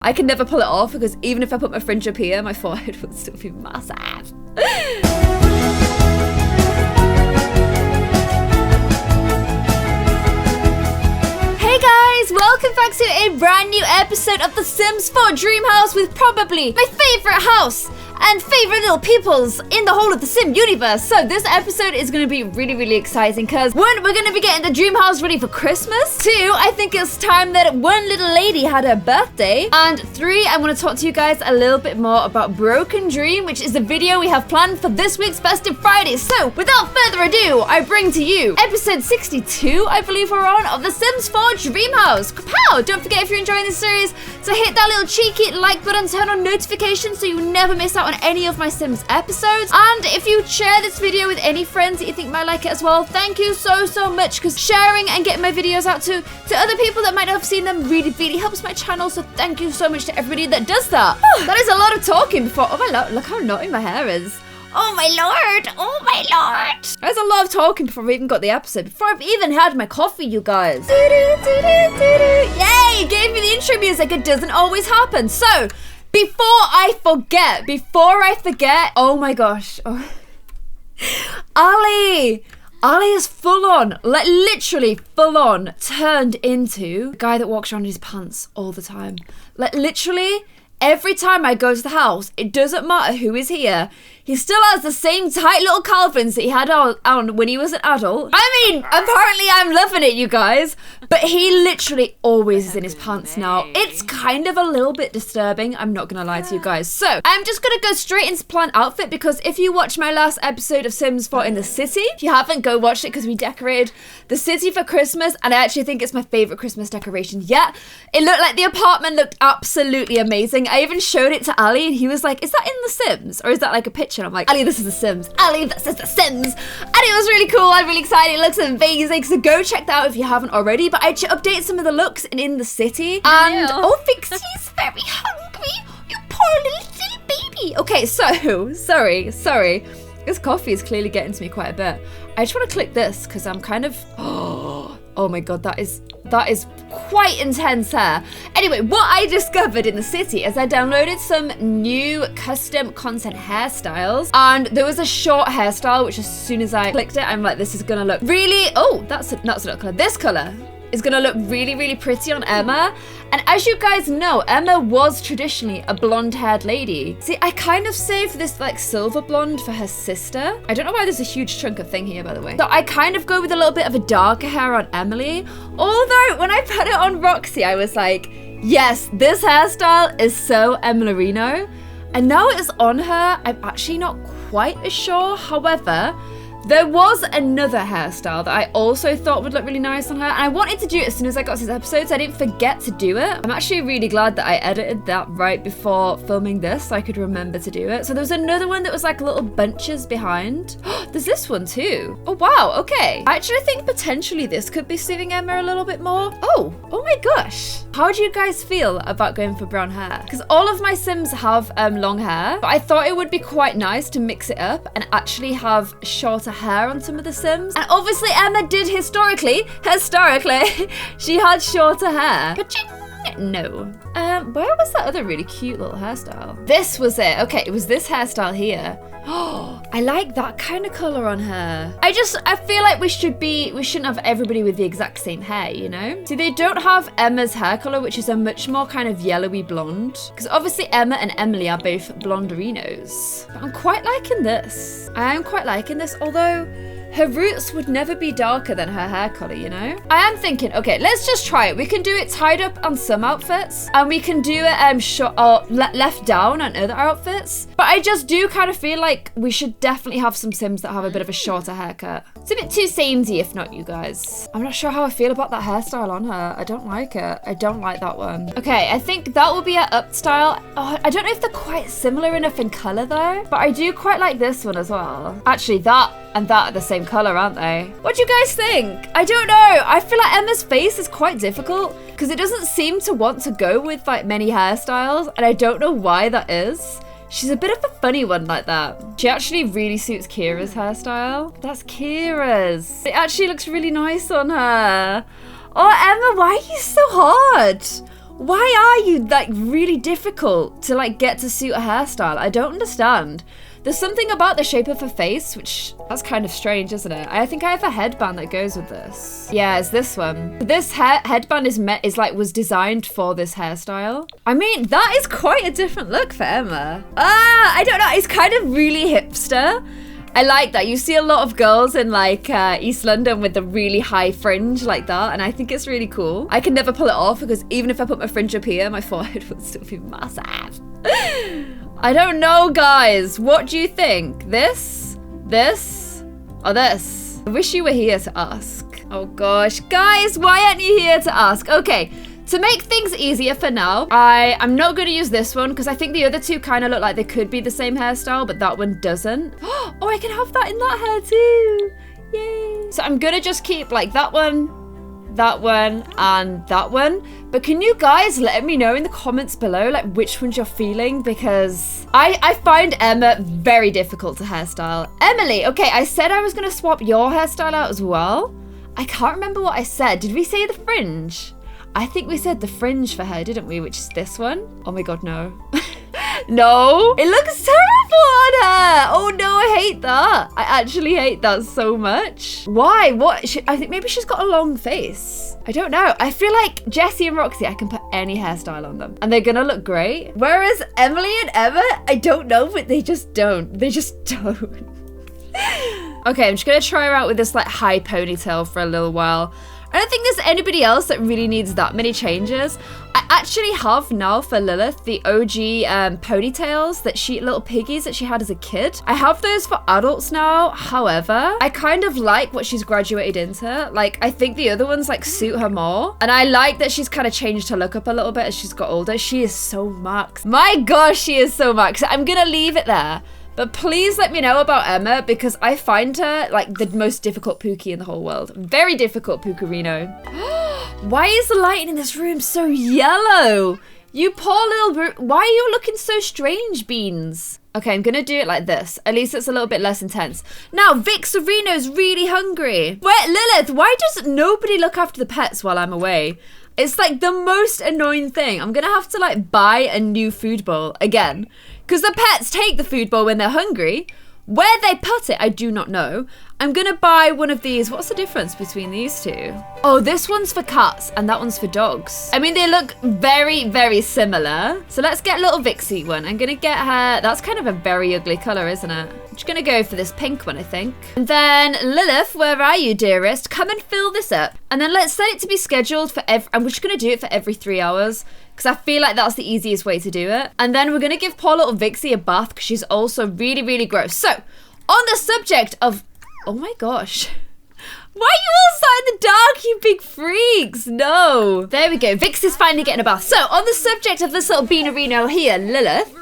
I can never pull it off because even if I put my fringe up here, my forehead would still be massive. Hey guys, welcome back to a brand new episode of The Sims 4 Dream House with probably my favorite house and favorite little peoples in the whole of the Sim universe. So this episode is going to be really exciting because one, we're going to be getting the dream house ready for Christmas. Two, I think it's time that one little lady had her birthday. And three, I want to talk to you guys a little bit more about Broken Dream, which is the video we have planned for this week's Festive Friday. So without further ado, I bring to you episode 62, I believe we're on, of The Sims 4 Dream House. Kapow! Don't forget, if you're enjoying this series, to hit that little cheeky like button, turn on notifications so you never miss out on any of my Sims episodes. And if you share this video with any friends that you think might like it as well, thank you so much, because sharing and getting my videos out to other people that might not have seen them really helps my channel. So thank you so much to everybody that does that. That is a lot of talking before. Oh my lord, look how naughty my hair is. Oh my lord, oh my lord. There's a lot of talking before we even got the episode, before I've even had my coffee, you guys. Yay, gave me the intro music. It doesn't always happen. So before I forget, oh my gosh. Oh. Ali is full on, like literally full on, turned into the guy that walks around in his pants all the time. Like literally, every time I go to the house, it doesn't matter who is here, he still has the same tight little Calvins that he had on when he was an adult. I mean, apparently I'm loving it, you guys. But he literally always is in his pants now. It's kind of a little bit disturbing, I'm not gonna lie to you guys. So, I'm just gonna go straight into planned outfit, because if you watched my last episode of Sims 4 in the city, if you haven't, go watch it, because we decorated the city for Christmas, and I actually think it's my favorite Christmas decoration yet. It looked like the apartment looked absolutely amazing. I even showed it to Ali, and he was like, is that in The Sims? Or is that like a picture? And I'm like, Ali, this is The Sims. Ali, this is The Sims. And it was really cool. I'm really excited. It looks amazing. So go check that out if you haven't already. But I updated some of the looks in the city. And, oh, Vixie's very hungry. You poor little baby. Okay, so, sorry. This coffee is clearly getting to me quite a bit. I just want to click this because I'm kind of, oh my god, that is quite intense hair. Anyway, what I discovered in the city is I downloaded some new custom content hairstyles, and there was a short hairstyle which, as soon as I clicked it, I'm like, this is gonna look really, oh, that's not color. This color is gonna look really pretty on Emma. And as you guys know, Emma was traditionally a blonde-haired lady. See, I kind of saved this like silver blonde for her sister. I don't know why there's a huge chunk of thing here, by the way. So I kind of go with a little bit of a darker hair on Emily. Although when I put it on Roxy, I was like, yes, this hairstyle is so Emily-Reno. And now it's on her, I'm actually not quite as sure. However, there was another hairstyle that I also thought would look really nice on her, and I wanted to do it as soon as I got to this episode, so I didn't forget to do it. I'm actually really glad that I edited that right before filming this so I could remember to do it. So there was another one that was like little bunches behind. There's this one too. Oh wow, okay. I actually think potentially this could be suiting Emma a little bit more. Oh my gosh. How do you guys feel about going for brown hair? Because all of my Sims have long hair, but I thought it would be quite nice to mix it up and actually have shorter hair on some of the Sims. And obviously Emma did historically, she had shorter hair. But no. Where was that other really cute little hairstyle? This was it. Okay, it was this hairstyle here. Oh, I like that kind of color on her. I feel like we shouldn't have everybody with the exact same hair, you know? See, they don't have Emma's hair color, which is a much more kind of yellowy blonde. Because obviously Emma and Emily are both blonderinos. But I'm quite liking this. I am quite liking this, although her roots would never be darker than her hair color, you know? I am thinking, okay, let's just try it. We can do it tied up on some outfits, and we can do it short or left down on other outfits. But I just do kind of feel like we should definitely have some Sims that have a bit of a shorter haircut. It's a bit too samey, if not, you guys. I'm not sure how I feel about that hairstyle on her. I don't like it. I don't like that one. Okay, I think that will be our up style. Oh, I don't know if they're quite similar enough in color though, but I do quite like this one as well. Actually, that and that are the same color, aren't they? What do you guys think? I don't know. I feel like Emma's face is quite difficult because it doesn't seem to want to go with like many hairstyles, and I don't know why that is. She's a bit of a funny one like that. She actually really suits Kira's hairstyle. That's Kira's. It actually looks really nice on her. Oh, Emma, why are you so hard? Why are you like really difficult to like get to suit a hairstyle? I don't understand. There's something about the shape of her face, which that's kind of strange, isn't it? I think I have a headband that goes with this. Yeah, it's this one. This headband was designed for this hairstyle. I mean, that is quite a different look for Emma. I don't know. It's kind of really hipster. I like that. You see a lot of girls in like East London with the really high fringe like that, and I think it's really cool. I can never pull it off because even if I put my fringe up here, my forehead would still be massive. I don't know, guys. What do you think? This, or this? I wish you were here to ask. Oh gosh, guys, why aren't you here to ask? Okay. To make things easier for now, I'm not going to use this one because I think the other two kind of look like they could be the same hairstyle, but that one doesn't. Oh, I can have that in that hair too. Yay. So I'm going to just keep like that one, and that one. But can you guys let me know in the comments below like which ones you're feeling? Because I find Emma very difficult to hairstyle. Emily, okay, I said I was going to swap your hairstyle out as well. I can't remember what I said. Did we say the fringe? I think we said the fringe for her, didn't we? Which is this one. Oh my god, no. No, it looks terrible on her. Oh no, I hate that. I actually hate that so much. Why? What? I think maybe she's got a long face. I don't know. I feel like Jessie and Roxy, I can put any hairstyle on them and they're gonna look great. Whereas Emily and Emma, I don't know, but they just don't. They just don't. Okay, I'm just gonna try her out with this like high ponytail for a little while. I don't think there's anybody else that really needs that many changes. I actually have now for Lilith the OG ponytails little piggies that she had as a kid. I have those for adults now. However, I kind of like what she's graduated into. Like, I think the other ones like suit her more. And I like that she's kind of changed her look up a little bit as she's got older. She is so max. My gosh, she is so max. I'm gonna leave it there. But please let me know about Emma because I find her like the most difficult Pookie in the whole world. Very difficult Pookerino. Why is the lighting in this room so yellow? You poor little why are you looking so strange, Beans? Okay, I'm gonna do it like this. At least it's a little bit less intense. Now, Vic Sereno's really hungry. Wait, Lilith, why does nobody look after the pets while I'm away? It's like the most annoying thing. I'm gonna have to like buy a new food bowl again. Because the pets take the food bowl when they're hungry. Where they put it, I do not know. I'm gonna buy one of these. What's the difference between these two? Oh, this one's for cats and that one's for dogs. I mean, they look very, very similar. So let's get little Vixie one. I'm gonna get her, that's kind of a very ugly color, isn't it? I'm just gonna go for this pink one, I think. And then Lilith, where are you, dearest? Come and fill this up. And then let's set it to be scheduled for I'm just gonna do it for every 3 hours. Because I feel like that's the easiest way to do it. And then we're going to give poor little Vixie a bath because she's also really, really gross. So, on the subject of... Oh my gosh. Why are you all sat in the dark, you big freaks? No. There we go. Vixie's finally getting a bath. So, on the subject of this little Beanerino here, Lilith,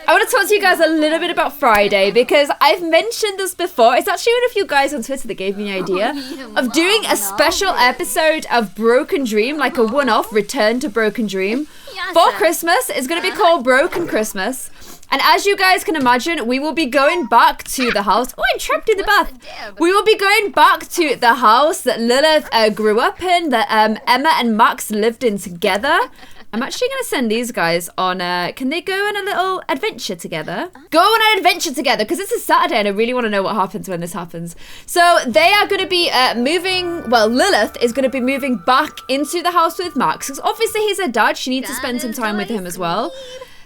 I want to talk to you guys a little bit about Friday because I've mentioned this before. It's actually one of you guys on Twitter that gave me an idea of doing a special episode of Broken Dream, like a one-off return to Broken Dream for Christmas. It's going to be called Broken Christmas. And as you guys can imagine, we will be going back to the house. Oh, I'm trapped in the bath. We will be going back to the house that Lilith grew up in, that Emma and Max lived in together. I'm actually going to send these guys on, can they go on a little adventure together? Go on an adventure together, because it's a Saturday and I really want to know what happens when this happens. So they are going to be Lilith is going to be moving back into the house with Max, because obviously he's her dad, she needs to spend some time with him as well.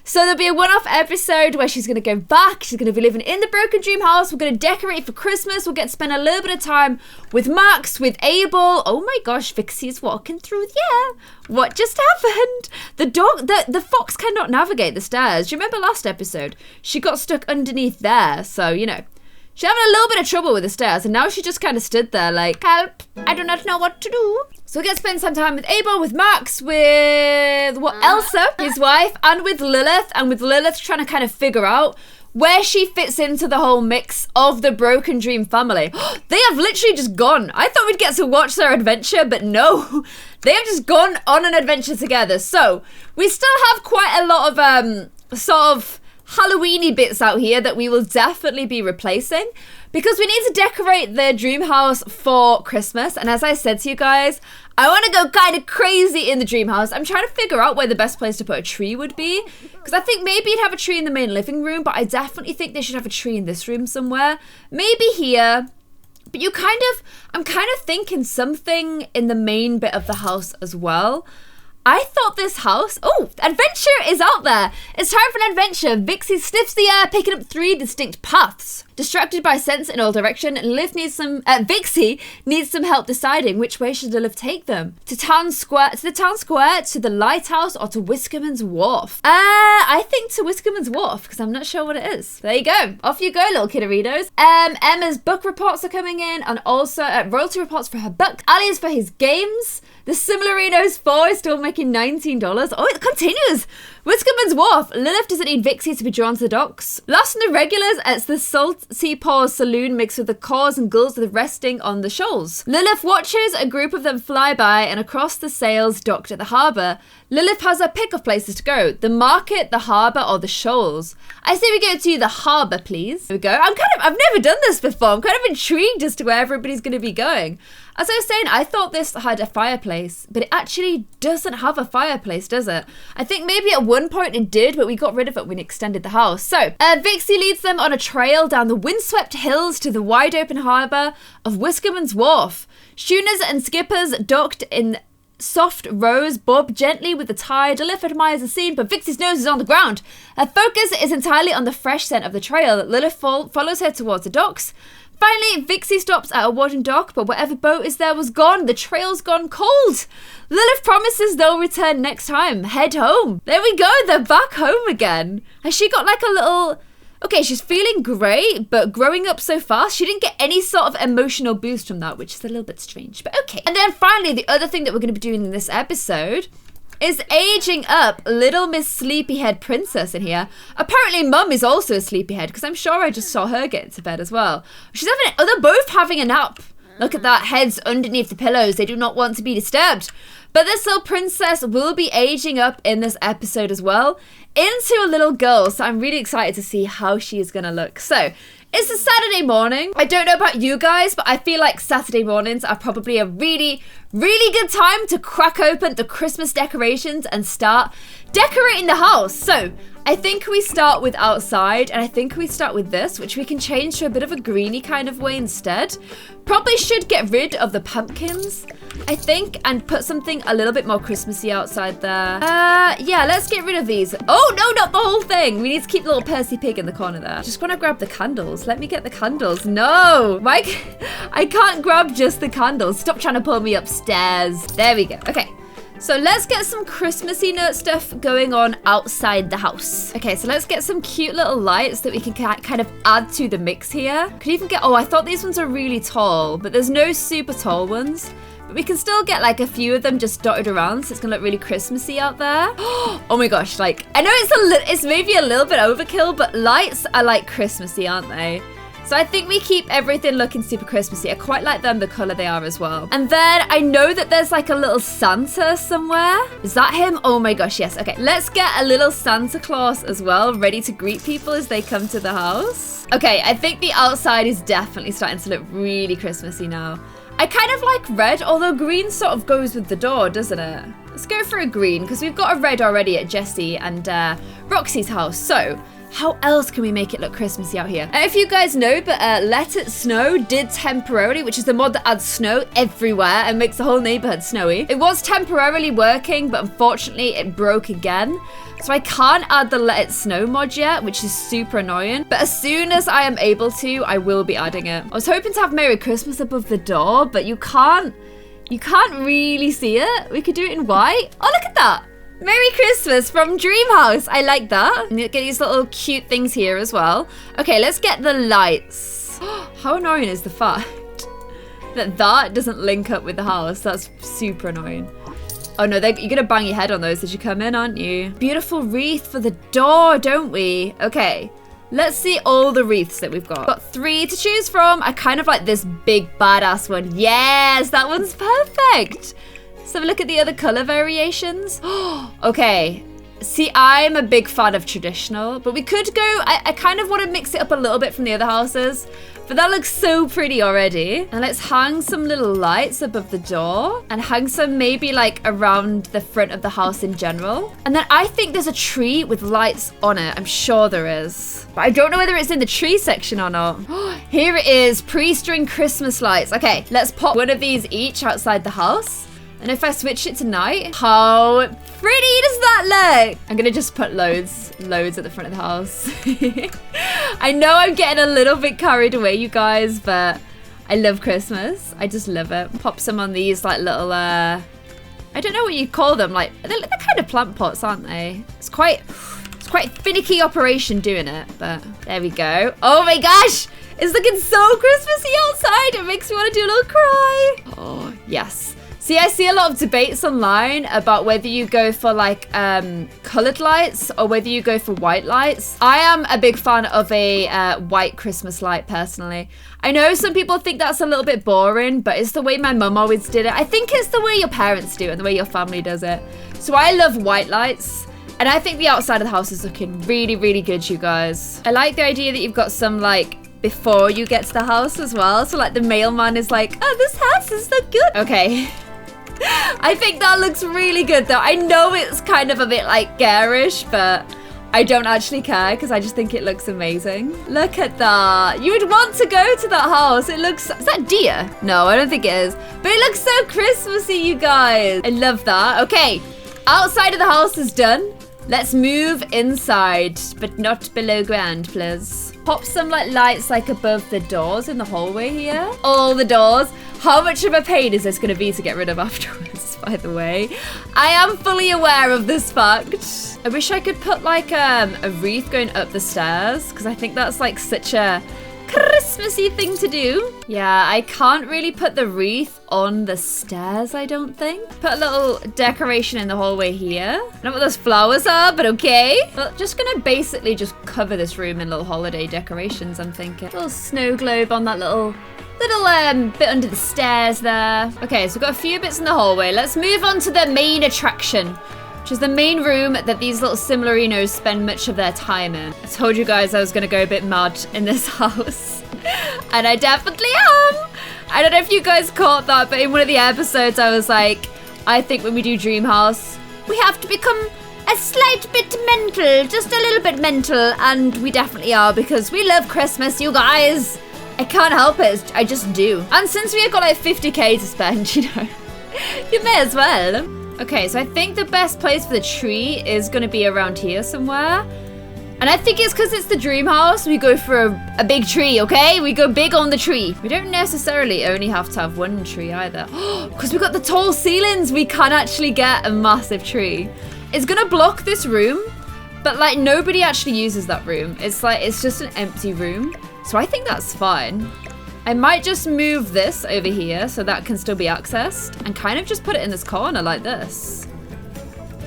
So there'll be a one-off episode where she's going to go back. She's going to be living in the Broken Dream house. We're going to decorate for Christmas. We'll get to spend a little bit of time with Max, with Abel. Oh my gosh, Vixie's walking through the air. What just happened? The fox cannot navigate the stairs. Do you remember last episode? She got stuck underneath there. So, you know, she's having a little bit of trouble with the stairs. And now she just kind of stood there like, help, I do not know what to do. So we'll get to spend some time with Abel, with Max, with Elsa, his wife, and with Lilith. And with Lilith trying to kind of figure out where she fits into the whole mix of the Broken Dream family. They have literally just gone. I thought we'd get to watch their adventure, but no. They have just gone on an adventure together. So we still have quite a lot of sort of Halloweeny bits out here that we will definitely be replacing because we need to decorate the dream house for Christmas. And as I said to you guys, I want to go kind of crazy in the dream house. I'm trying to figure out where the best place to put a tree would be because I think maybe you'd have a tree in the main living room, but I definitely think they should have a tree in this room somewhere. Maybe here. But I'm kind of thinking something in the main bit of the house as well. I thought this house... Oh, adventure is out there. It's time for an adventure. Vixie sniffs the air, picking up 3 distinct paths. Distracted by scents in all direction, Vixie needs some help deciding which way should Lilith take them. To the town square, to the lighthouse, or to Whiskerman's Wharf. I think to Whiskerman's Wharf, because I'm not sure what it is. There you go. Off you go, little kidderitos. Emma's book reports are coming in, and also royalty reports for her book. Ali's for his games. The Similarinos 4 is still making $19. Oh, it continues. Whiskerman's Wharf. Lilith doesn't need Vixie to be drawn to the docks. Last from the regulars, it's the Salty Paws Saloon mixed with the caws and gulls with resting on the shoals. Lilith watches a group of them fly by and across the sails docked at the harbour. Lilith has her pick of places to go. The market, the harbour, or the shoals. I say we go to the harbour, please. Here we go. I've never done this before. I'm kind of intrigued as to where everybody's going to be going. As I was saying, I thought this had a fireplace, but it actually doesn't have a fireplace, does it? I think maybe at one point it did, but we got rid of it when we extended the house. So, Vixie leads them on a trail down the windswept hills to the wide open harbour of Whiskerman's Wharf. Schooners and skippers docked in soft rows bob gently with the tide. Lilith admires the scene, but Vixie's nose is on the ground. Her focus is entirely on the fresh scent of the trail. Lilith follows her towards the docks. Finally, Vixie stops at a wooden dock, but whatever boat is there was gone. The trail's gone cold. Lilith promises they'll return next time. Head home. There we go. They're back home again. Has she got like a little... Okay, she's feeling great, but growing up so fast, she didn't get any sort of emotional boost from that, which is a little bit strange, but okay. And then finally, the other thing that we're going to be doing in this episode is aging up little Miss Sleepyhead Princess in here. Apparently Mum is also a sleepyhead because I'm sure I just saw her get into bed as well. She's having they're both having a nap. Look at that, heads underneath the pillows. They do not want to be disturbed. But this little princess will be aging up in this episode as well into a little girl. So I'm really excited to see how she is going to look. So it's a Saturday morning. I don't know about you guys, but I feel like Saturday mornings are probably a really, really good time to crack open the Christmas decorations and start decorating the house. So I think we start with outside, and I think we start with this, which we can change to a bit of a greeny kind of way instead. Probably should get rid of the pumpkins, I think, and put something a little bit more Christmassy outside there. Yeah, let's get rid of these. Oh, no, not the whole thing. We need to keep little Percy Pig in the corner there. Just want to grab the candles. Let me get the candles. No, Mike, I can't grab just the candles. Stop trying to pull me upstairs. There we go. Okay. So let's get some Christmassy note stuff going on outside the house. Okay, so let's get some cute little lights that we can kind of add to the mix here. Could even get, oh, I thought these ones are really tall, but there's no super tall ones. But we can still get like a few of them just dotted around, so it's gonna look really Christmassy out there. Oh my gosh, like, I know it's maybe a little bit overkill, but lights are like Christmassy, aren't they? So I think we keep everything looking super Christmassy. I quite like them, the colour they are as well. And then I know that there's like a little Santa somewhere. Is that him? Oh my gosh, yes. Okay, let's get a little Santa Claus as well, ready to greet people as they come to the house. Okay, I think the outside is definitely starting to look really Christmassy now. I kind of like red, although green sort of goes with the door, doesn't it? Let's go for a green, because we've got a red already at Jessie and Roxy's house. So how else can we make it look Christmassy out here? If you guys know, but Let It Snow did temporarily, which is the mod that adds snow everywhere and makes the whole neighborhood snowy. It was temporarily working, but unfortunately it broke again. So I can't add the Let It Snow mod yet, which is super annoying. But as soon as I am able to, I will be adding it. I was hoping to have Merry Christmas above the door, but you can't really see it. We could do it in white. Oh, look at that. Merry Christmas from DREAMHOUSE. I like that. And you get these little cute things here as well. Okay, let's get the lights. How annoying is the fact that doesn't link up with the house? That's super annoying. Oh no, you're gonna bang your head on those as you come in, aren't you? Beautiful wreath for the door, don't we? Okay, let's see all the wreaths that we've got. Got 3 to choose from. I kind of like this big badass one. Yes, that one's perfect. Let's have a look at the other color variations. Okay, See, I'm a big fan of traditional, but we could go, I kind of want to mix it up a little bit from the other houses, but that looks so pretty already. And let's hang some little lights above the door and hang some maybe like around the front of the house in general. And then I think there's a tree with lights on it. I'm sure there is, but I don't know whether it's in the tree section or not. Here it is, pre-string Christmas lights. Okay, let's pop one of these each outside the house. And if I switch it to night, how pretty does that look? I'm gonna just put loads at the front of the house. I know I'm getting a little bit carried away, you guys, but I love Christmas. I just love it. Pop some on these like little, I don't know what you call them. Like, they're kind of plant pots, aren't they? It's quite finicky operation doing it, but there we go. Oh my gosh, it's looking so Christmassy outside. It makes me want to do a little cry. Oh, yes. See, I see a lot of debates online about whether you go for like colored lights or whether you go for white lights. I am a big fan of a white Christmas light personally. I know some people think that's a little bit boring, but it's the way my mum always did it. I think it's the way your parents do it and the way your family does it. So I love white lights. And I think the outside of the house is looking really, really good, you guys. I like the idea that you've got some like before you get to the house as well. So like the mailman is like, oh, this house is so good. Okay. I think that looks really good though. I know it's kind of a bit like garish, but I don't actually care because I just think it looks amazing. Look at that. You would want to go to that house. It looks, is that deer? No, I don't think it is. But it looks so Christmassy, you guys. I love that. Okay, outside of the house is done. Let's move inside, but not below ground, please. Pop some like lights like above the doors in the hallway here. All the doors. How much of a pain is this going to be to get rid of afterwards, by the way? I am fully aware of this fact. I wish I could put like a wreath going up the stairs, because I think that's like such a Christmassy thing to do. Yeah, I can't really put the wreath on the stairs, I don't think. Put a little decoration in the hallway here. I don't know what those flowers are, but okay. But just gonna basically just cover this room in little holiday decorations, I'm thinking. Little snow globe on that little bit under the stairs there. Okay, so we've got a few bits in the hallway. Let's move on to the main attraction, which is the main room that these little Similarinos spend much of their time in. I told you guys I was gonna go a bit mad in this house. And I definitely am. I don't know if you guys caught that, but in one of the episodes I was like, I think when we do Dream House, we have to become a slight bit mental, just a little bit mental, and we definitely are, because we love Christmas, you guys. I can't help it, I just do. And since we've got like 50k to spend, you know, you may as well. Okay, so I think the best place for the tree is gonna be around here somewhere. And I think it's because it's the dream house, we go for a big tree, okay? We go big on the tree. We don't necessarily only have to have one tree either. Because we've got the tall ceilings, we can actually get a massive tree. It's gonna block this room, but like nobody actually uses that room. It's like, it's just an empty room. So I think that's fine. I might just move this over here so that can still be accessed and kind of just put it in this corner like this.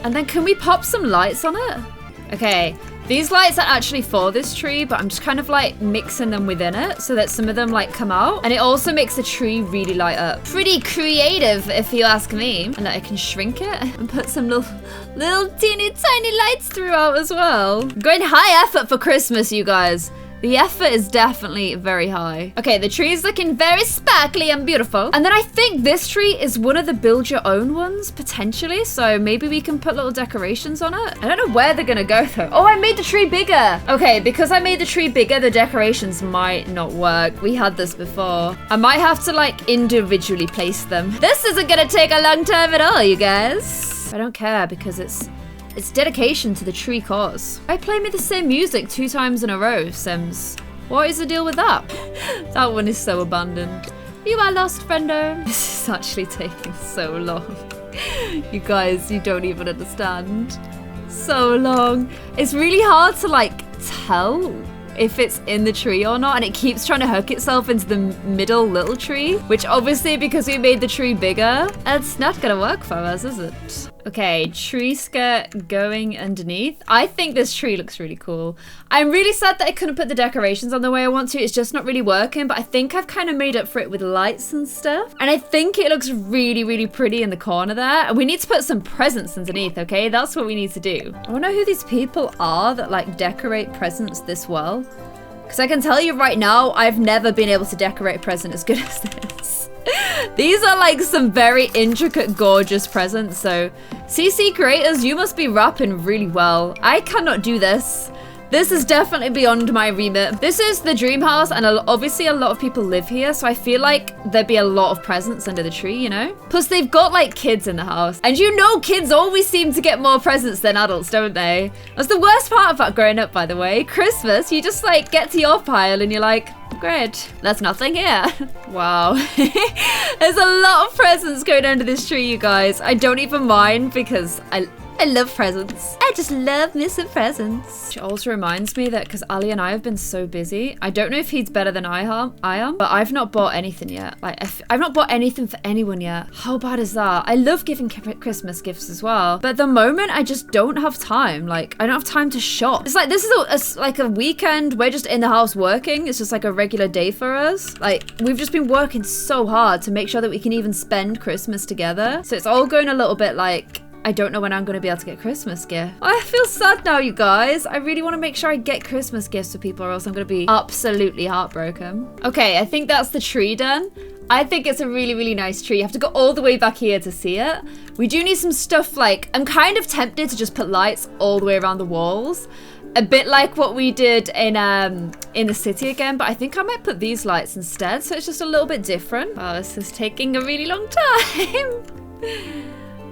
And then can we pop some lights on it? Okay, these lights are actually for this tree, but I'm just kind of like mixing them within it so that some of them like come out. And it also makes the tree really light up. Pretty creative if you ask me. And I can shrink it and put some little teeny tiny lights throughout as well. I'm going high effort for Christmas, you guys. The effort is definitely very high. Okay, the tree is looking very sparkly and beautiful. And then I think this tree is one of the build your own ones, potentially. So maybe we can put little decorations on it. I don't know where they're gonna go though. Oh, I made the tree bigger. Okay, because I made the tree bigger, the decorations might not work. We had this before. I might have to like individually place them. This isn't gonna take a long time at all, you guys. I don't care because it's dedication to the tree cause. Why play me the same music 2 times in a row, Sims? What is the deal with that? That one is so abandoned. You are lost, friendo. This is actually taking so long. You guys, you don't even understand. So long. It's really hard to like tell if it's in the tree or not, and it keeps trying to hook itself into the middle little tree, which obviously because we made the tree bigger, it's not gonna work for us, is it? Okay, tree skirt going underneath. I think this tree looks really cool. I'm really sad that I couldn't put the decorations on the way I want to. It's just not really working, but I think I've kind of made up for it with lights and stuff. And I think it looks really, really pretty in the corner there. And we need to put some presents underneath, okay? That's what we need to do. I wonder who these people are that like decorate presents this well. Because I can tell you right now, I've never been able to decorate a present as good as this. These are like some very intricate, gorgeous presents. So CC creators, you must be rapping really well. I cannot do this. This is definitely beyond my remit. This is the dream house, and obviously a lot of people live here, so I feel like there'd be a lot of presents under the tree, you know? Plus they've got like kids in the house, and you know kids always seem to get more presents than adults, don't they? That's the worst part about growing up, by the way. Christmas, you just like get to your pile and you're like, great, there's nothing here. Wow. There's a lot of presents going under this tree, you guys. I don't even mind because I love presents. I just love missing presents. Which also reminds me that because Ali and I have been so busy, I don't know if he's better than I am, but I've not bought anything yet. Like, I've not bought anything for anyone yet. How bad is that? I love giving Christmas gifts as well, but at the moment I just don't have time. Like, I don't have time to shop. It's like, this is like a weekend. We're just in the house working. It's just like a regular day for us. Like, we've just been working so hard to make sure that we can even spend Christmas together. So it's all going a little bit like, I don't know when I'm going to be able to get Christmas gift. I feel sad now, you guys. I really want to make sure I get Christmas gifts for people or else I'm going to be absolutely heartbroken. Okay, I think that's the tree done. I think it's a really, really nice tree. You have to go all the way back here to see it. We do need some stuff like, I'm kind of tempted to just put lights all the way around the walls. A bit like what we did in the city again, but I think I might put these lights instead. So it's just a little bit different. Wow, this is taking a really long time.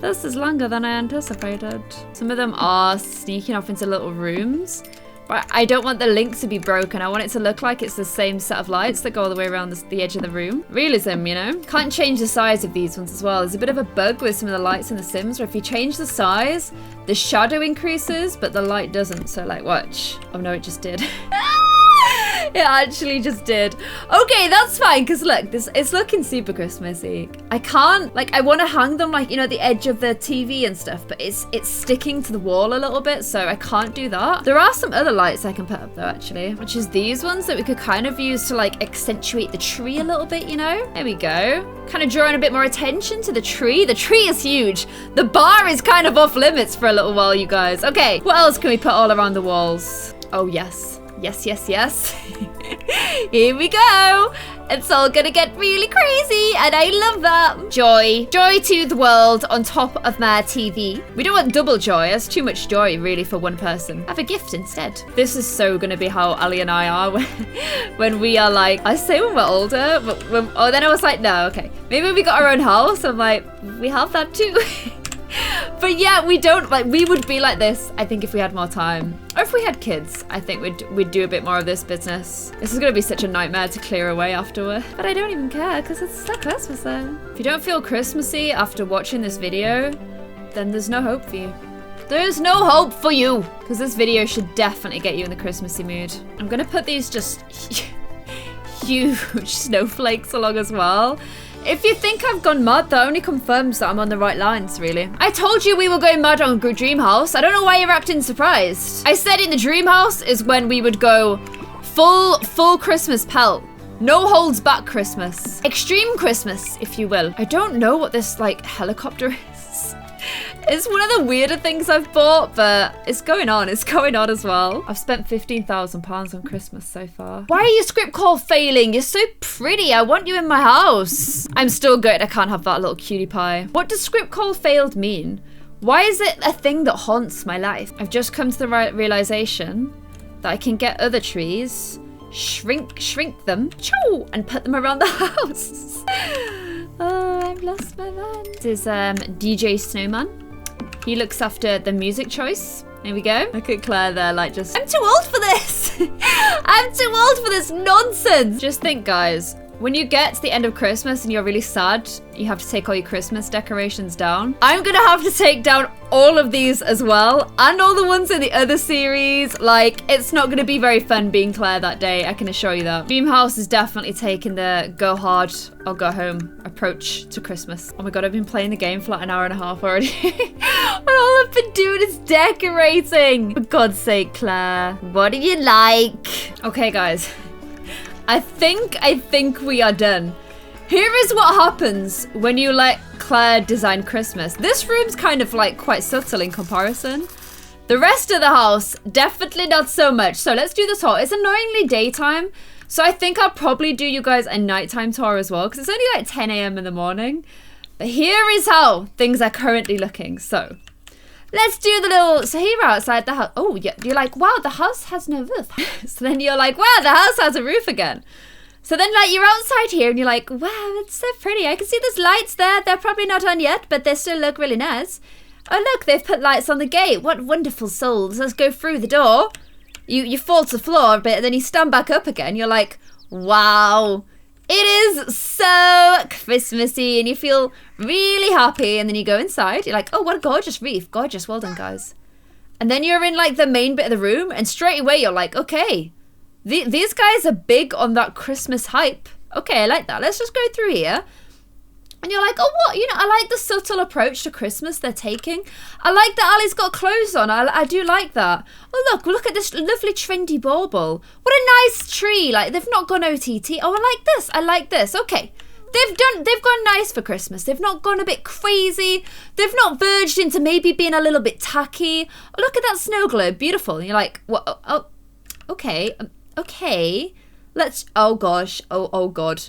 This is longer than I anticipated. Some of them are sneaking off into little rooms, but I don't want the link to be broken. I want it to look like it's the same set of lights that go all the way around the edge of the room. Realism, you know? Can't change the size of these ones as well. There's a bit of a bug with some of the lights in The Sims where if you change the size, the shadow increases, but the light doesn't. So like, watch. Oh no, it just did. It actually just did. Okay, that's fine, because look, it's looking super Christmassy. I can't, like, I want to hang them, like, you know, at the edge of the TV and stuff, but it's sticking to the wall a little bit, so I can't do that. There are some other lights I can put up, though, actually, which is these ones that we could kind of use to, like, accentuate the tree a little bit, you know? There we go. Kind of drawing a bit more attention to the tree. The tree is huge. The bar is kind of off limits for a little while, you guys. Okay, what else can we put all around the walls? Oh, yes. Yes, yes, yes. Here we go. It's all gonna get really crazy, and I love that. Joy. Joy to the world on top of my TV. We don't want double joy. That's too much joy, really, for one person. Have a gift instead. This is so gonna be how Ali and I are when we are like, I say when we're older, but oh, then I was like, no, okay. Maybe when we got our own house, I'm like, we have that too. But yeah, we don't, like, we would be like this, I think, if we had more time. Or if we had kids, I think we'd do a bit more of this business. This is going to be such a nightmare to clear away afterward. But I don't even care, because it's so Christmas then. If you don't feel Christmassy after watching this video, then there's no hope for you. There's no hope for you! Because this video should definitely get you in the Christmassy mood. I'm going to put these just huge snowflakes along as well. If you think I've gone mad, that only confirms that I'm on the right lines, really. I told you we were going mad on Dream House. I don't know why you're acting surprised. I said in the Dream House is when we would go full Christmas pelt. No holds back Christmas. Extreme Christmas, if you will. I don't know what this, like, helicopter is. It's one of the weirder things I've bought, but it's going on. It's going on as well. I've spent £15,000 on Christmas so far. Why are your script call failing? You're so pretty. I want you in my house. I'm still good. I can't have that little cutie pie. What does script call failed mean? Why is it a thing that haunts my life? I've just come to the realization that I can get other trees, shrink them, and put them around the house. Oh, I've lost my mind. This is DJ Snowman. He looks after the music choice. There we go. Look at Claire there, like just, I'm too old for this. I'm too old for this nonsense. Just think, guys, when you get to the end of Christmas and you're really sad, you have to take all your Christmas decorations down. I'm gonna have to take down all of these as well, and all the ones in the other series. Like, it's not gonna be very fun being Claire that day, I can assure you that. Dreamhouse is definitely taking the go hard or go home approach to Christmas. Oh my god, I've been playing the game for like an hour and a half already. And all I've been doing is decorating. For God's sake, Claire, what do you like? Okay, guys. I think we are done. Here is what happens when you let Claire design Christmas. This room's kind of like quite subtle in comparison. The rest of the house, definitely not so much. So let's do this tour. It's annoyingly daytime. So I think I'll probably do you guys a nighttime tour as well, because it's only like 10 a.m. in the morning. But here is how things are currently looking. So let's do the little, so here outside the house. Oh, yeah, you're like, wow, the house has no roof. So then you're like, wow, the house has a roof again. So then like you're outside here and you're like, wow, it's so pretty. I can see there's lights there. They're probably not on yet, but they still look really nice. Oh, look, they've put lights on the gate. What wonderful souls. Let's go through the door. You fall to the floor a bit, and then you stand back up again. You're like, wow, it is so Christmassy, and you feel really happy. And then you go inside. You're like, oh, what a gorgeous wreath. Gorgeous. Well done, guys. And then you're in like the main bit of the room, and straight away you're like, okay, these guys are big on that Christmas hype. Okay, I like that. Let's just go through here. And you're like, oh, what? You know, I like the subtle approach to Christmas they're taking. I like that Ali's got clothes on. I do like that. Oh, look at this lovely trendy bauble. What a nice tree. Like, they've not gone OTT. Oh, I like this. I like this. Okay. They've gone nice for Christmas. They've not gone a bit crazy. They've not verged into maybe being a little bit tacky. Oh, look at that snow globe. Beautiful. And you're like, what? Oh, okay. Okay. Let's, oh gosh. Oh God.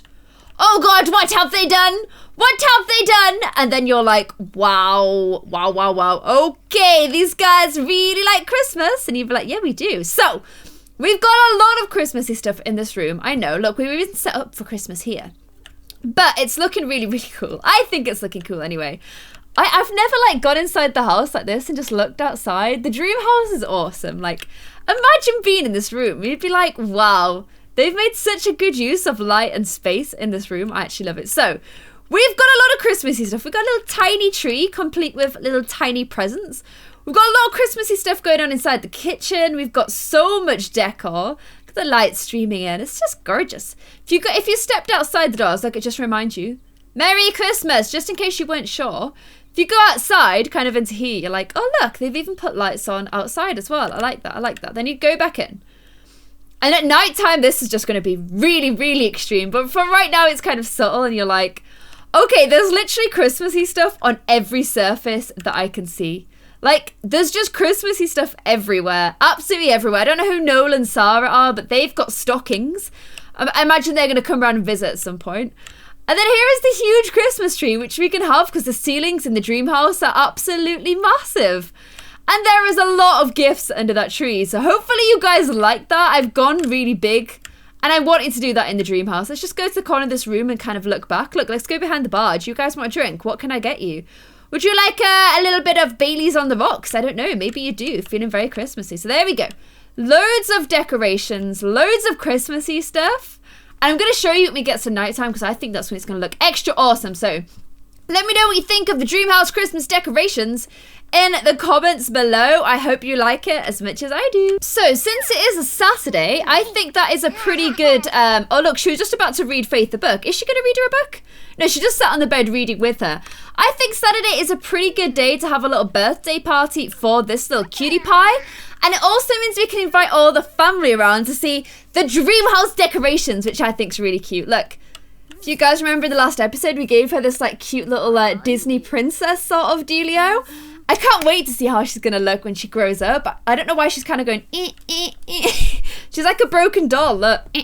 Oh God, what have they done? What have they done? And then you're like, wow. Okay, these guys really like Christmas. And you'd be like, yeah, we do. So, we've got a lot of Christmassy stuff in this room. I know, look, we were even set up for Christmas here. But it's looking really, really cool. I think it's looking cool anyway. I've never like gone inside the house like this and just looked outside. The dream house is awesome. Like, imagine being in this room. You'd be like, wow. They've made such a good use of light and space in this room. I actually love it. So, we've got a lot of Christmassy stuff. We've got a little tiny tree complete with little tiny presents. We've got a lot of Christmassy stuff going on inside the kitchen. We've got so much decor. Look at the light streaming in. It's just gorgeous. If you stepped outside the doors, like it just reminds you, Merry Christmas, just in case you weren't sure. If you go outside, kind of into here, you're like, oh look, they've even put lights on outside as well. I like that. Then you go back in. And at night time, this is just going to be really, really extreme. But for right now, it's kind of subtle. And you're like, okay, there's literally Christmassy stuff on every surface that I can see. Like, there's just Christmassy stuff everywhere. Absolutely everywhere. I don't know who Noel and Sarah are, but they've got stockings. I imagine they're going to come around and visit at some point. And then here is the huge Christmas tree, which we can have because the ceilings in the dream house are absolutely massive. And there is a lot of gifts under that tree. So hopefully you guys like that. I've gone really big. And I wanted to do that in the dream house. Let's just go to the corner of this room and kind of look back. Look, let's go behind the bar. Do you guys want a drink? What can I get you? Would you like a little bit of Bailey's on the rocks? I don't know. Maybe you do. Feeling very Christmassy. So there we go. Loads of decorations. Loads of Christmassy stuff. And I'm going to show you when we get to nighttime because I think that's when it's going to look extra awesome. So let me know what you think of the dream house Christmas decorations in the comments below. I hope you like it as much as I do. So since it is a Saturday, I think that is a pretty good, oh look, she was just about to read Faith the book. Is she going to read her a book? No, she just sat on the bed reading with her. I think Saturday is a pretty good day to have a little birthday party for this little cutie pie. And it also means we can invite all the family around to see the dream house decorations, which I think is really cute. Look. If you guys remember the last episode, we gave her this like cute little Disney princess sort of dealio. I can't wait to see how she's going to look when she grows up. I don't know why she's kind of going, She's like a broken doll, look. But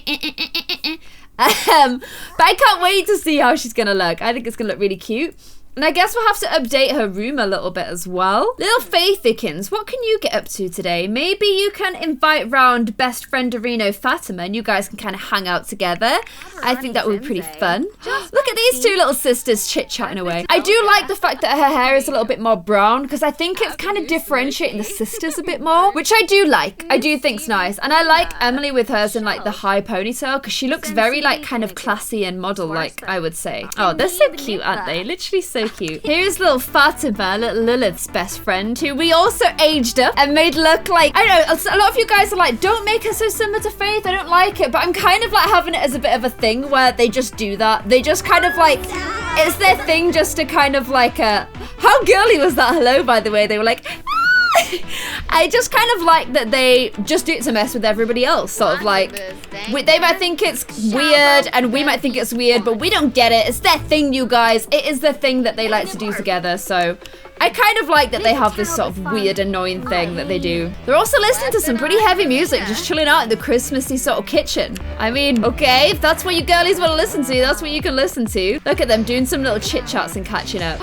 I can't wait to see how she's going to look. I think it's going to look really cute. And I guess we'll have to update her room a little bit as well. Little Faithykins, what can you get up to today? Maybe you can invite round best friend Dorino Fatima and you guys can kind of hang out together. I think that would be pretty fun. Look at these two little sisters chit-chatting away. I do like the fact that her hair is a little bit more brown because I think it's kind of differentiating the sisters a bit more, which I do like. I do think's nice. And I like Emily with hers in like the high ponytail because she looks very like kind of classy and model-like, I would say. Oh, they're so cute, aren't they? Literally so cute. Here's little Fatima, little Lilith's best friend, who we also aged up and made look like, I don't know, a lot of you guys are like, don't make her so similar to Faith. I don't like it. But I'm kind of like having it as a bit of a thing where they just do that. They just kind of like, it's their thing just to kind of like, how girly was that hello, by the way? They were like, I just kind of like that they just do it to mess with everybody else, sort of like, they might think it's weird and we might think it's weird, but we don't get it. It's their thing, you guys. It is their thing that they like to do together, so I kind of like that they have this sort of weird, annoying thing that they do. They're also listening to some pretty heavy music, just chilling out in the Christmassy sort of kitchen. I mean, okay, if that's what you girlies want to listen to, that's what you can listen to. Look at them doing some little chit-chats and catching up.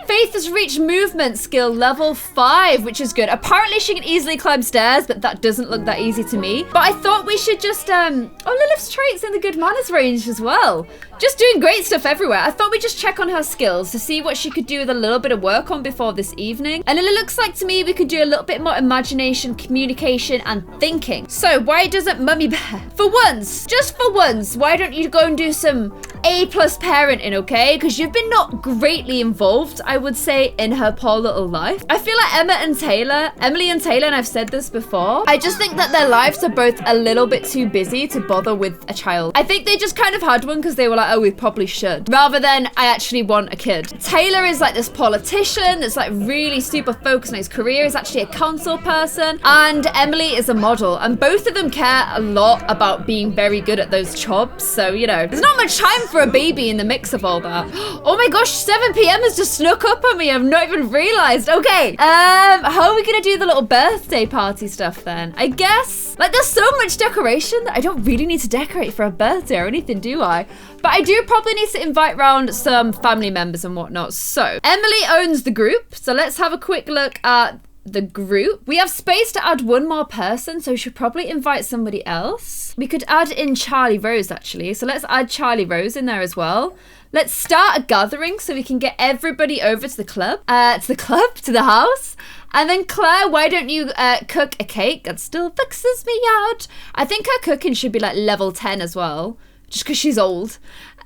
Faith has reached movement skill level 5, which is good. Apparently she can easily climb stairs, but that doesn't look that easy to me. But I thought we should just, oh, Lilith's traits in the good manners range as well. Just doing great stuff everywhere. I thought we'd just check on her skills to see what she could do with a little bit of work on before this evening. And it looks like to me we could do a little bit more imagination, communication, and thinking. So why doesn't Mummy Bear, for once, just for once, why don't you go and do some A+ parenting, okay? Because you've been not greatly involved, I would say, in her poor little life. I feel like Emily and Taylor, and I've said this before, I just think that their lives are both a little bit too busy to bother with a child. I think they just kind of had one because they were like, oh, we probably should, rather than I actually want a kid. Taylor is like this politician that's like really super focused on his career. He's actually a council person, and Emily is a model, and both of them care a lot about being very good at those jobs. So, you know, there's not much time for a baby in the mix of all that. Oh my gosh, 7 p.m. has just snuck up on me. I've not even realized. Okay, how are we gonna do the little birthday party stuff then? I guess, like, there's so much decoration that I don't really need to decorate for a birthday or anything, do I? But I do probably need to invite round some family members and whatnot. So Emily owns the group, so let's have a quick look at the group. We have space to add one more person, so we should probably invite somebody else. We could add in Charlie Rose, actually. So let's add Charlie Rose in there as well. Let's start a gathering so we can get everybody over to the club, to the house. And then Claire, why don't you cook a cake? That still vexes me out. I think her cooking should be like level 10 as well, just because she's old.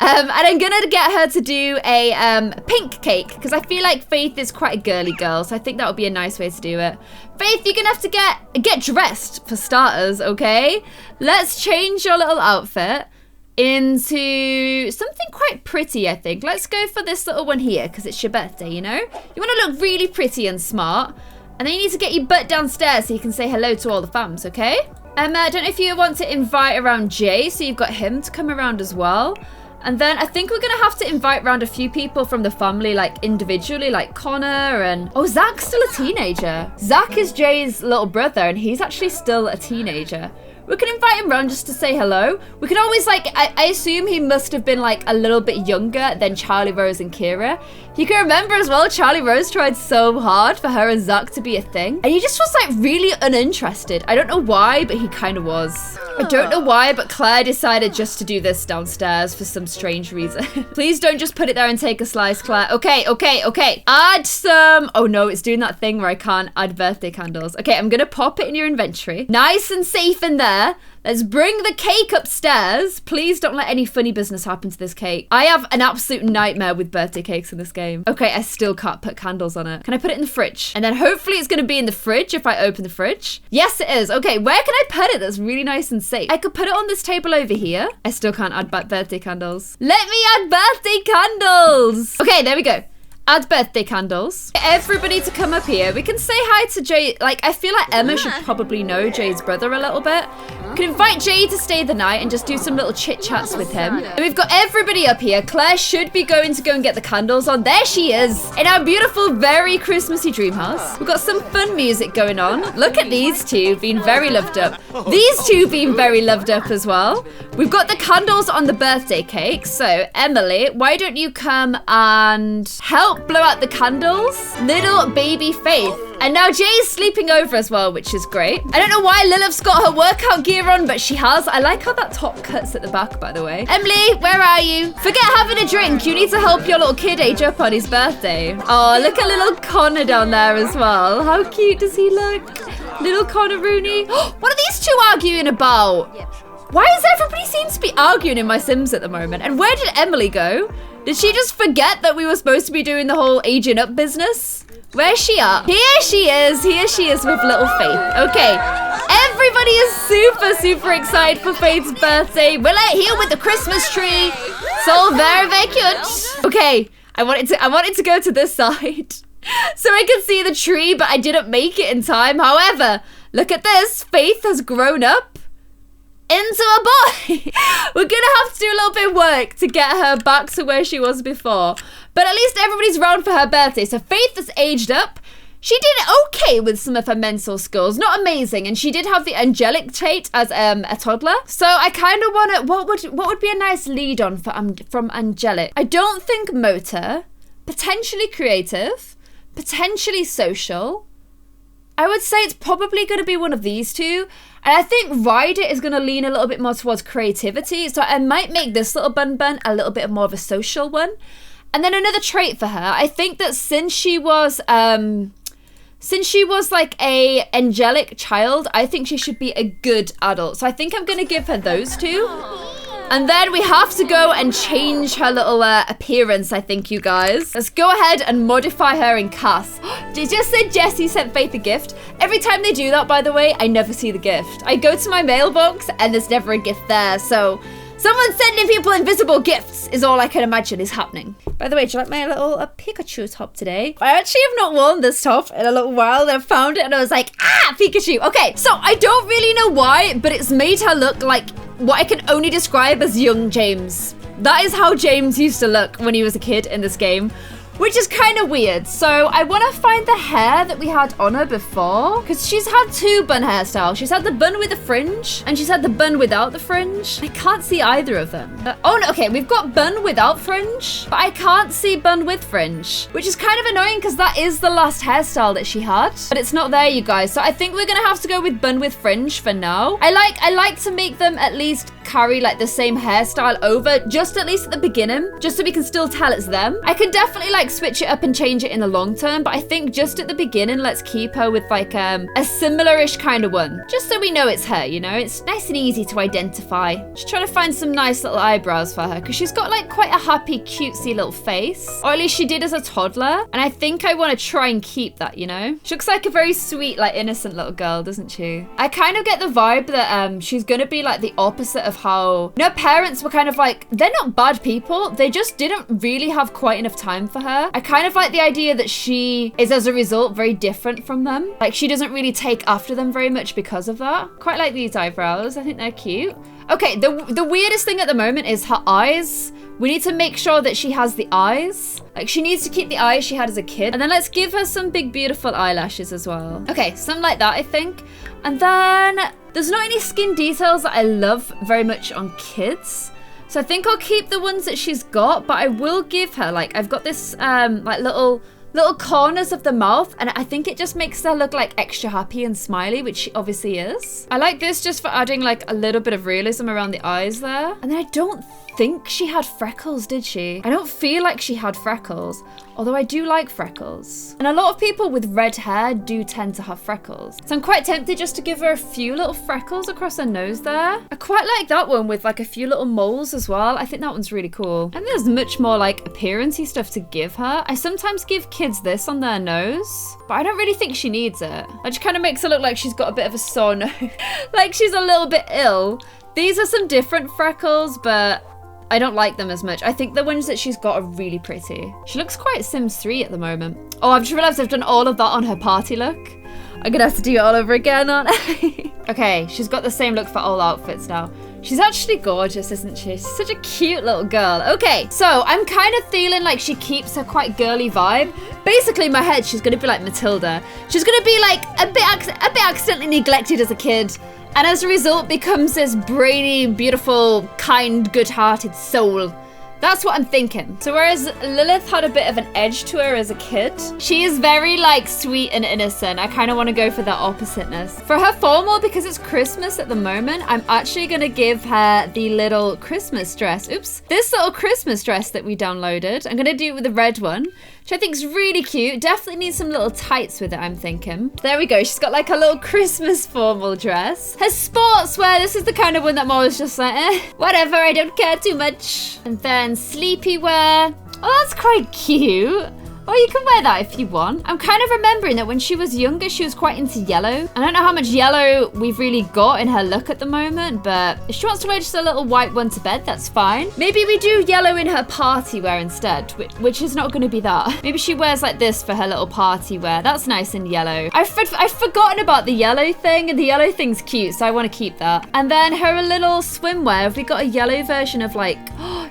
And I'm gonna get her to do a pink cake because I feel like Faith is quite a girly girl, so I think that would be a nice way to do it. Faith, you're gonna have to get dressed for starters, okay? Let's change your little outfit into something quite pretty, I think. Let's go for this little one here because it's your birthday, you know? You want to look really pretty and smart, and then you need to get your butt downstairs so you can say hello to all the fams, okay? I don't know if you want to invite around Jay, so you've got him to come around as well. And then I think we're going to have to invite around a few people from the family, like individually, like Connor and... Oh, Zach's still a teenager. Zach is Jay's little brother, and he's actually still a teenager. We can invite him around just to say hello. We could always, like, I assume he must have been, like, a little bit younger than Charlie Rose and Kira. You can remember as well, Charlie Rose tried so hard for her and Zach to be a thing. And he just was, like, really uninterested. I don't know why, but he kind of was. I don't know why, but Claire decided just to do this downstairs for some strange reason. Please don't just put it there and take a slice, Claire. Okay. Add some... Oh, no, it's doing that thing where I can't add birthday candles. Okay, I'm going to pop it in your inventory. Nice and safe in there. Let's bring the cake upstairs. Please don't let any funny business happen to this cake. I have an absolute nightmare with birthday cakes in this game. Okay, I still can't put candles on it. Can I put it in the fridge? And then hopefully it's going to be in the fridge if I open the fridge. Yes, it is. Okay, where can I put it that's really nice and safe? I could put it on this table over here. I still can't add birthday candles. Let me add birthday candles. Okay, there we go. Add birthday candles. Get everybody to come up here. We can say hi to Jay. Like, I feel like Emma should probably know Jay's brother a little bit. We can invite Jay to stay the night and just do some little chit chats with him. And we've got everybody up here. Claire should be going to go and get the candles on. There she is in our beautiful, very Christmassy dream house. We've got some fun music going on. Look at these two being very loved up. These two being very loved up as well. We've got the candles on the birthday cake. So Emily, why don't you come and help not blow out the candles. Little baby Faith. And now Jay's sleeping over as well, which is great. I don't know why Lilith's got her workout gear on, but she has. I like how that top cuts at the back, by the way. Emily, where are you? Forget having a drink. You need to help your little kid age up on his birthday. Oh, look at little Connor down there as well. How cute does he look? Little Connor Rooney. What are these two arguing about? Why does everybody seem to be arguing in my Sims at the moment? And where did Emily go? Did she just forget that we were supposed to be doing the whole aging up business? Where's she at? Here she is. Here she is with little Faith. Okay. Everybody is super excited for Faith's birthday. We're like here with the Christmas tree. So very cute. Okay. I wanted to go to this side so I could see the tree, but I didn't make it in time. However, look at this. Faith has grown up into a boy. We're gonna have to do a little bit of work to get her back to where she was before. But at least everybody's round for her birthday. So Faith has aged up. She did okay with some of her mental skills. Not amazing. And she did have the angelic trait as a toddler. So I kind of want to... What would be a nice lead on from angelic? I don't think motor. Potentially creative. Potentially social. I would say it's probably going to be one of these two. And I think Ryder is going to lean a little bit more towards creativity. So I might make this little bun a little bit more of a social one. And then another trait for her, I think that since she was like a angelic child, I think she should be a good adult. So I think I'm going to give her those two. And then we have to go and change her little appearance, I think, you guys. Let's go ahead and modify her in Cass. They just said Jessie sent Faith a gift. Every time they do that, by the way, I never see the gift. I go to my mailbox and there's never a gift there. So someone sending people invisible gifts is all I can imagine is happening. By the way, do you like my little Pikachu top today? I actually have not worn this top in a little while. I found it and I was like, Pikachu. Okay, so I don't really know why, but it's made her look like what I can only describe as young James. That is how James used to look when he was a kid in this game, which is kind of weird. So I want to find the hair that we had on her before, because she's had two bun hairstyles. She's had the bun with the fringe and she's had the bun without the fringe. I can't see either of them. Oh no, okay, we've got bun without fringe, but I can't see bun with fringe, which is kind of annoying because that is the last hairstyle that she had, but it's not there, you guys. So I think we're gonna have to go with bun with fringe for now. I like to make them at least carry like the same hairstyle over, just at least at the beginning, just so we can still tell it's them. I can definitely like switch it up and change it in the long term, but I think just at the beginning, let's keep her with like a similar-ish kind of one, just so we know it's her, you know? It's nice and easy to identify. Just trying to find some nice little eyebrows for her, because she's got like quite a happy, cutesy little face, or at least she did as a toddler, and I think I want to try and keep that, you know? She looks like a very sweet, like innocent little girl, doesn't she? I kind of get the vibe that she's gonna be like the opposite of how, you know, parents were kind of like, they're not bad people, they just didn't really have quite enough time for her. I kind of like the idea that she is, as a result, very different from them. Like, she doesn't really take after them very much because of that. Quite like these eyebrows. I think they're cute. Okay, the weirdest thing at the moment is her eyes. We need to make sure that she has the eyes. Like, she needs to keep the eyes she had as a kid. And then let's give her some big, beautiful eyelashes as well. Okay, something like that, I think. And then there's not any skin details that I love very much on kids. So I think I'll keep the ones that she's got, but I will give her, like, I've got this, like, little corners of the mouth, and I think it just makes her look, like, extra happy and smiley, which she obviously is. I like this just for adding, like, a little bit of realism around the eyes there. And then I don't think she had freckles, did she? I don't feel like she had freckles, although I do like freckles. And a lot of people with red hair do tend to have freckles. So I'm quite tempted just to give her a few little freckles across her nose there. I quite like that one with like a few little moles as well. I think that one's really cool. And there's much more like appearance-y stuff to give her. I sometimes give kids this on their nose, but I don't really think she needs it. That just kind of makes her look like she's got a bit of a sore nose. Like she's a little bit ill. These are some different freckles, but I don't like them as much. I think the ones that she's got are really pretty. She looks quite Sims 3 at the moment. Oh, I've just realized I've done all of that on her party look. I'm gonna have to do it all over again, aren't I? Okay, she's got the same look for all outfits now. She's actually gorgeous, isn't she? She's such a cute little girl. Okay, so I'm kind of feeling like she keeps her quite girly vibe. Basically, in my head, she's gonna be like Matilda. She's gonna be like a bit accidentally neglected as a kid, and as a result becomes this brainy, beautiful, kind, good-hearted soul That's what I'm thinking. So whereas Lilith had a bit of an edge to her as a kid, she is very like sweet and innocent. I kind of want to go for that oppositeness. For her formal, because it's Christmas at the moment, I'm actually going to give her the little Christmas dress. Oops. This little Christmas dress that we downloaded. I'm going to do it with the red one, which I think is really cute. Definitely needs some little tights with it, I'm thinking. There we go. She's got like a little Christmas formal dress. Her sportswear, this is the kind of one that I'm always just like, whatever, I don't care too much. And then sleepy wear. Oh, that's quite cute. Oh, you can wear that if you want. I'm kind of remembering that when she was younger, she was quite into yellow. I don't know how much yellow we've really got in her look at the moment, but if she wants to wear just a little white one to bed, that's fine. Maybe we do yellow in her party wear instead, which is not going to be that. Maybe she wears like this for her little party wear. That's nice and yellow. I've forgotten about the yellow thing, and the yellow thing's cute, so I want to keep that. And then her little swimwear. Have we got a yellow version of like,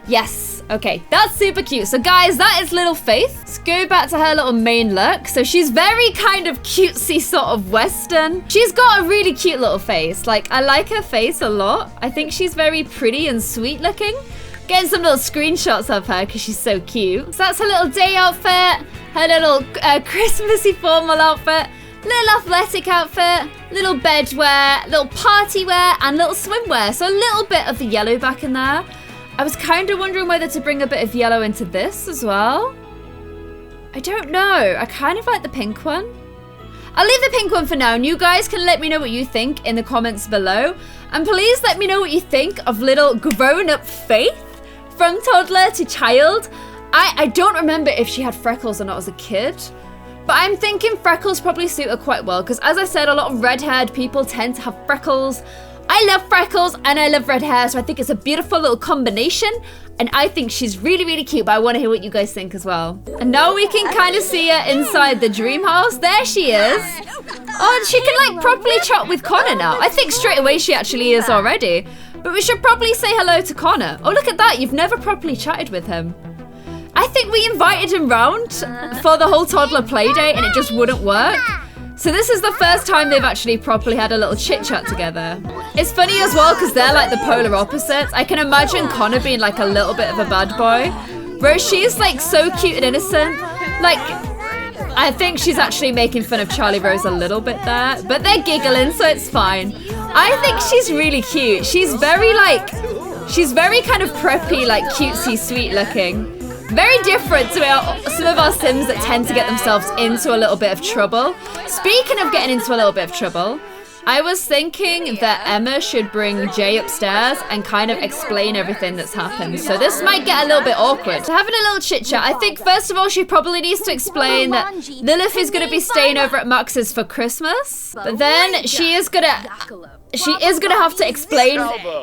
yes. Okay, that's super cute. So guys, that is little Faith. Let's go back to her little main look. So she's very kind of cutesy sort of Western. She's got a really cute little face. Like, I like her face a lot. I think she's very pretty and sweet looking. Getting some little screenshots of her because she's so cute. So that's her little day outfit, her little Christmassy formal outfit, little athletic outfit, little bed wear, little party wear, and little swimwear. So a little bit of the yellow back in there. I was kind of wondering whether to bring a bit of yellow into this as well. I don't know. I kind of like the pink one. I'll leave the pink one for now, and you guys can let me know what you think in the comments below. And please let me know what you think of little grown-up Faith from toddler to child. I don't remember if she had freckles or not as a kid, but I'm thinking freckles probably suit her quite well, because as I said, a lot of red-haired people tend to have freckles. I love freckles and I love red hair, so I think it's a beautiful little combination, and I think she's really, really cute, but I want to hear what you guys think as well. And now we can kind of see her inside the dream house. There she is. Oh, she can like properly chat with Connor now. I think straight away she actually is already, but we should probably say hello to Connor. Oh, look at that. You've never properly chatted with him. I think we invited him round for the whole toddler play date and it just wouldn't work. So this is the first time they've actually properly had a little chit chat together. It's funny as well because they're like the polar opposites. I can imagine Connor being like a little bit of a bad boy, whereas she's like so cute and innocent. Like, I think she's actually making fun of Charlie Rose a little bit there, but they're giggling, so it's fine. I think she's really cute. She's very kind of preppy, like cutesy, sweet looking. Very different to some of our Sims that tend to get themselves into a little bit of trouble. Speaking of getting into a little bit of trouble, I was thinking that Emma should bring Jay upstairs and kind of explain everything that's happened. So this might get a little bit awkward. So having a little chit chat, I think first of all, she probably needs to explain that Lilith is going to be staying over at Max's for Christmas. But then she is going to have to explain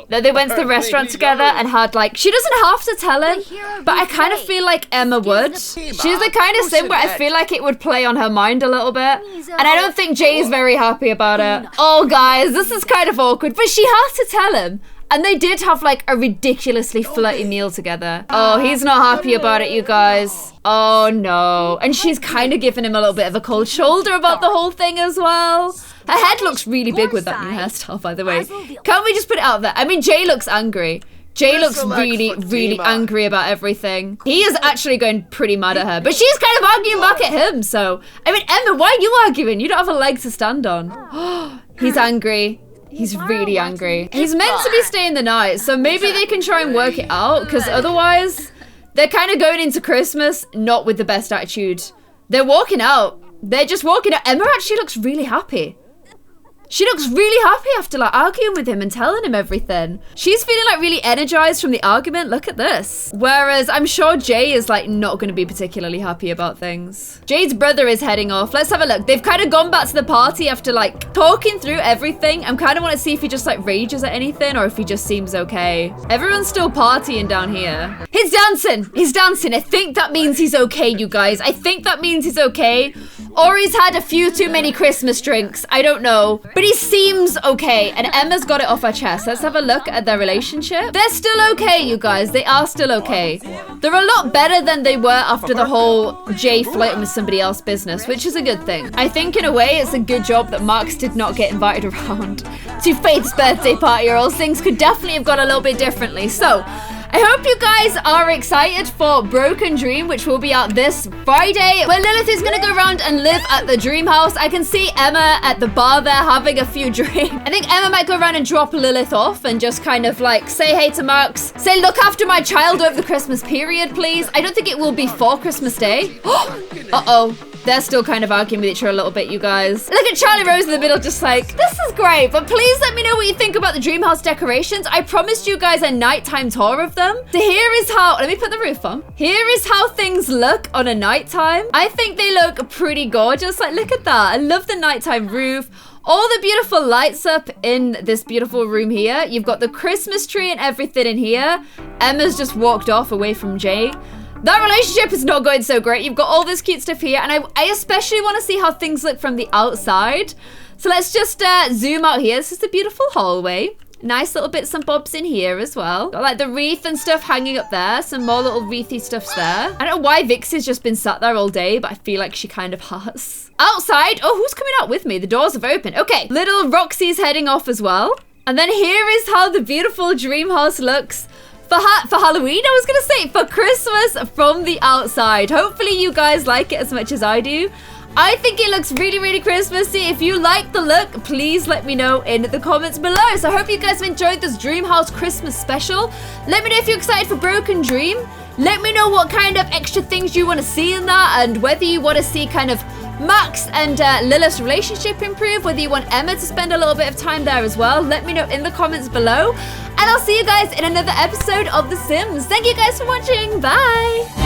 that they went to the restaurant together and had like, she doesn't have to tell him, but I kind of feel like Emma would. She's the kind of Sim where I feel like it would play on her mind a little bit. And I don't think Jay is very happy about it. Oh guys, this is kind of awkward, but she has to tell him. And they did have like a ridiculously flirty meal together. Oh, he's not happy about it, you guys. Oh no. And she's kind of giving him a little bit of a cold shoulder about the whole thing as well. Her head looks really big with that new hairstyle, by the way. Can't we just put it out there? I mean, Jay looks angry. Jay looks really, really angry about everything. He is actually going pretty mad at her, but she's kind of arguing back at him, so. I mean, Emma, why are you arguing? You don't have a leg to stand on. He's angry. He's really angry. He's meant to be staying the night, so maybe they can try and work it out, because otherwise, they're kind of going into Christmas not with the best attitude. They're walking out. They're just walking out. Emma actually looks really happy. She looks really happy after like arguing with him and telling him everything. She's feeling like really energized from the argument. Look at this. Whereas I'm sure Jay is like not going to be particularly happy about things. Jay's brother is heading off. Let's have a look. They've kind of gone back to the party after like talking through everything. I'm kind of want to see if he just like rages at anything or if he just seems okay. Everyone's still partying down here. He's dancing. He's dancing. I think that means he's okay, you guys. I think that means he's okay. Or he's had a few too many Christmas drinks. I don't know. But he seems okay. And Emma's got it off her chest. Let's have a look at their relationship. They're still okay, you guys. They are still okay. They're a lot better than they were after the whole Jay flirting with somebody else business, which is a good thing. I think in a way it's a good job that Marks did not get invited around to Faith's birthday party, or else things could definitely have gone a little bit differently. So, I hope you guys are excited for Broken Dream, which will be out this Friday, where Lilith is going to go around and live at the dream house. I can see Emma at the bar there having a few drinks. I think Emma might go around and drop Lilith off and just kind of like say hey to Max, say look after my child over the Christmas period, please. I don't think it will be for Christmas Day. Uh-oh. They're still kind of arguing with each other a little bit, you guys. Look at Charlie Rose in the middle just like, this is great, but please let me know what you think about the dream house decorations. I promised you guys a nighttime tour of them. So here is how, let me put the roof on. Here is how things look on a nighttime. I think they look pretty gorgeous. Like, look at that. I love the nighttime roof. All the beautiful lights up in this beautiful room here. You've got the Christmas tree and everything in here. Emma's just walked off away from Jay. That relationship is not going so great. You've got all this cute stuff here, and I especially want to see how things look from the outside. So let's just zoom out here. This is the beautiful hallway. Nice little bits and bobs in here as well. Got like the wreath and stuff hanging up there. Some more little wreathy stuffs there. I don't know why Vixie's just been sat there all day, but I feel like she kind of has. Outside, oh, who's coming out with me? The doors have opened. Okay, little Roxy's heading off as well. And then here is how the beautiful dream house looks. For Halloween, I was gonna say, for Christmas from the outside. Hopefully you guys like it as much as I do. I think it looks really, really Christmassy. If you like the look, please let me know in the comments below. So I hope you guys have enjoyed this Dreamhouse Christmas special. Let me know if you're excited for Broken Dream. Let me know what kind of extra things you want to see in that, and whether you want to see kind of Max and Lilith's relationship improve, whether you want Emma to spend a little bit of time there as well. Let me know in the comments below. And I'll see you guys in another episode of The Sims. Thank you guys for watching. Bye.